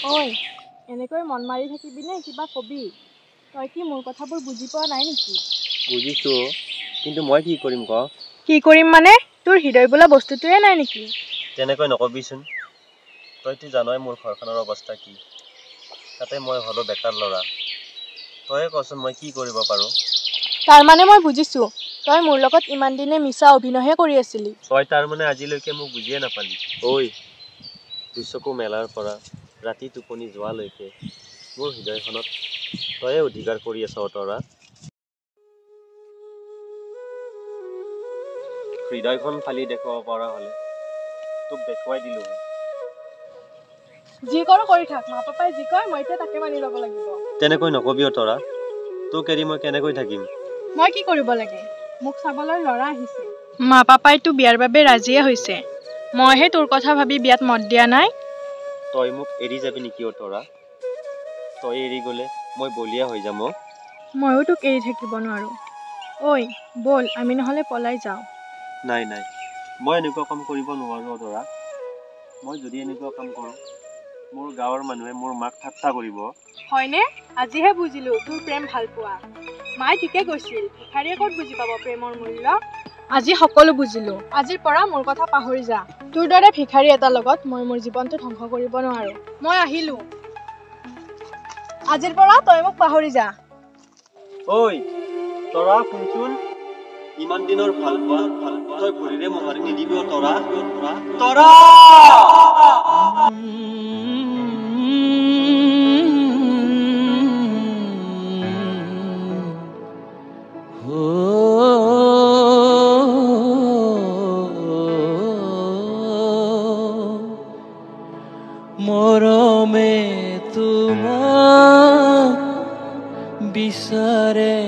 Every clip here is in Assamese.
ঐ এনেকৈ মন মাৰি থাকিবিনে কিবা কবি তই কি মোৰ কথাবোৰ বুজি পোৱা নাই নেকি বুজিছো কিন্তু মই কি কৰিম ক কি কৰিম মানে তোৰ হৃদয় বোলা বস্তুটোৱে নাই নেকি তেনেকৈ নকবিচোন তইতো জানই মোৰ ঘৰখনৰ অৱস্থা কি তাতে মই হলো বেকাৰ ল'ৰা তই কচোন মই কি কৰিব পাৰো তাৰ মানে মই বুজিছো তই মোৰ লগত ইমান দিনে মিছা অভিনয়হে কৰি আছিলি তই তাৰ মানে আজিলৈকে মোক বুজিয়ে নাপালি ঐ দুচকু মেলাৰ পৰা ৰাতি টোপনি যোৱালৈকে মোৰ হৃদয়খনত তয়ে অধিকাৰ কৰি আছ তৰা হৃদয়খন ফালি দেখুৱাব পৰা হলে তোক দেখুৱাই দিলো যি কৰো কৰি থাক মা পাপাই যি কয় মই এতিয়া তাকে মানি ল'ব লাগিব তেনেকৈ নকবিও তৰা তোক এৰি মই কেনেকৈ থাকিম মই কি কৰিব লাগে মোক চাবলৈ ল'ৰা আহিছে মা পাপাইতো বিয়াৰ বাবে ৰাজিয়ে হৈছে মইহে তোৰ কথা ভাবি বিয়াত মত দিয়া নাই তই মোক এৰি যাবি নেকি তৰা তই এৰি গলে মই বলিয়া হৈ যাম ময়ো তোক এৰি থাকিব নোৱাৰো ঐ বল আমি নহলে পলাই যাওঁ নাই নাই মই এনেকুৱা কাম কৰিব নোৱাৰো তৰা মই যদি এনেকুৱা কাম কৰোঁ মোৰ গাঁৱৰ মানুহে মোৰ মাক ঠাট্টা কৰিব হয়নে আজিহে বুজিলো তোৰ প্ৰেম ভাল পোৱা মায়ে ঠিকে কৈছিল ভিখাৰীয়ে ক'ত বুজি পাব প্ৰেমৰ মূল্য আজি সকলো বুজিলো আজিৰ পৰা মোৰ কথা পাহৰি যা তোৰ দৰে ভিখাৰী এটা লগত মই মোৰ জীৱনটো ধ্বংস কৰিব নোৱাৰো মই আহিলো আজিৰ পৰা তই মোক পাহৰি যা ঐ তৰা শুনচোন ইমান দিনৰ ভাল পোৱা তই ভৰিৰে মোহাৰি নিদিবি তৰা তৰা মৰমে তোমাক বিচাৰে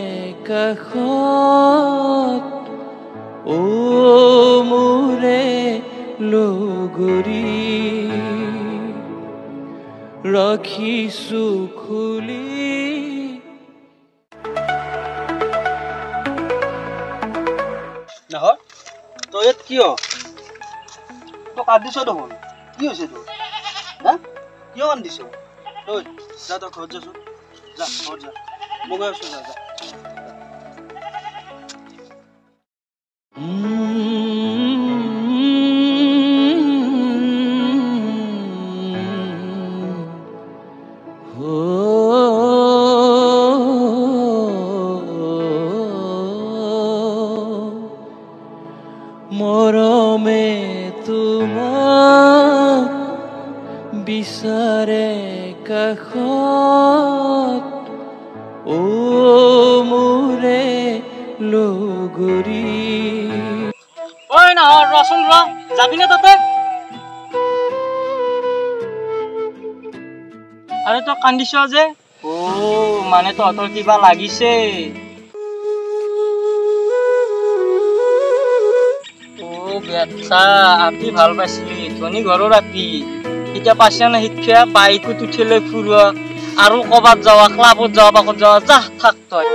কাষত ও মোৰে লগৰী ৰাখিছো খুলি নহয় তই ইয়াত কিয় তই কান্দিছ দেখোন কি হৈছে তোৰ হা কিয় কান্দিছ তই যা তই ঘৰত যাচোন যা ঘৰত যা মই গৈ আছো যা যা মৰমে তোমাক বিচাৰে কাষত ও মোৰে লগৰী ঐ নহয় ৰচোন ৰ যাবিনে তাতে আৰে তই কান্দিছ যে ও মানে তহঁতৰ কিবা লাগিছে বেটা আপি ভাল পাইছিলি ধনী ঘৰৰ আপি এতিয়া পাইছা না শিক্ষা বাইকত উঠি লৈ ফুৰোৱা আৰু ক'বাত যাৱা ক্লাবত যাৱা বাকত যাৱা যা থাক তই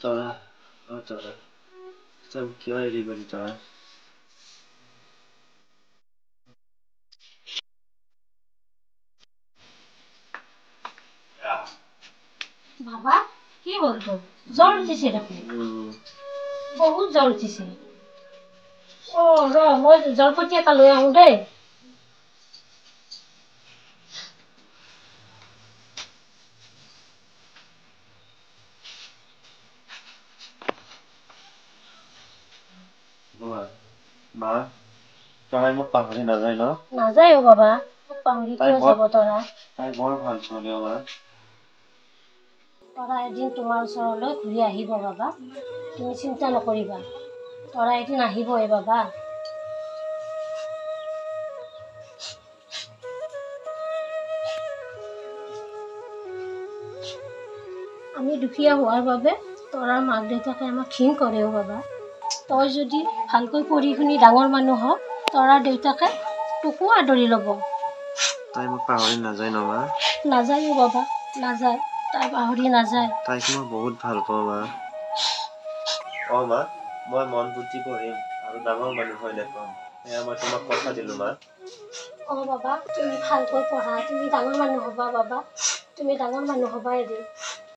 তৰা তৰা তই কিয় এৰি গলি তৰা বাবা কি হল তোর জ্বর উঠেছে দেখো বহুত জ্বর উঠেছে ও র মই জলপতি এটা লৈ আহো দেই মা তৰাই মোক পাহৰি নাযায় ন নাযায় ও বাবা মোক পাহৰি কিয় যাব তৰা তাই বৰ ভাল ছোৱালী মা তৰা এদিন তোমাৰ ওচৰলৈ ঘূৰি আহিব বাবা তুমি চিন্তা নকৰিবা তৰা এদিন আহিবই বাবা আমি দুখীয়া হোৱাৰ বাবে তোৰ মাক দেউতাকে আমাক ঘিণ কৰেও বাবা। তই যদি ভালকৈ পঢ়ি শুনি ডাঙৰ মানুহ হ তোৰ দেউতাকে তোকো আদৰি ল'ব। তাই মোক পাহৰি নাযায় ন মা? নাযায়ও বাবা, নাযায়, তাই পাহৰি নাযায়। তাইক মই বহুত ভাল পাওঁ মা। অ মা, মই মন পুতি পঢ়িম আৰু ডাঙৰ মানুহ হৈ দেখাম। এয়া মই তোমাক কথা দিলো মা। বাবা, তুমি ভালকৈ পঢ়া, তুমি ডাঙৰ মানুহ হ'বা বাবা, তুমি ডাঙৰ মানুহ হ'বা এদিন।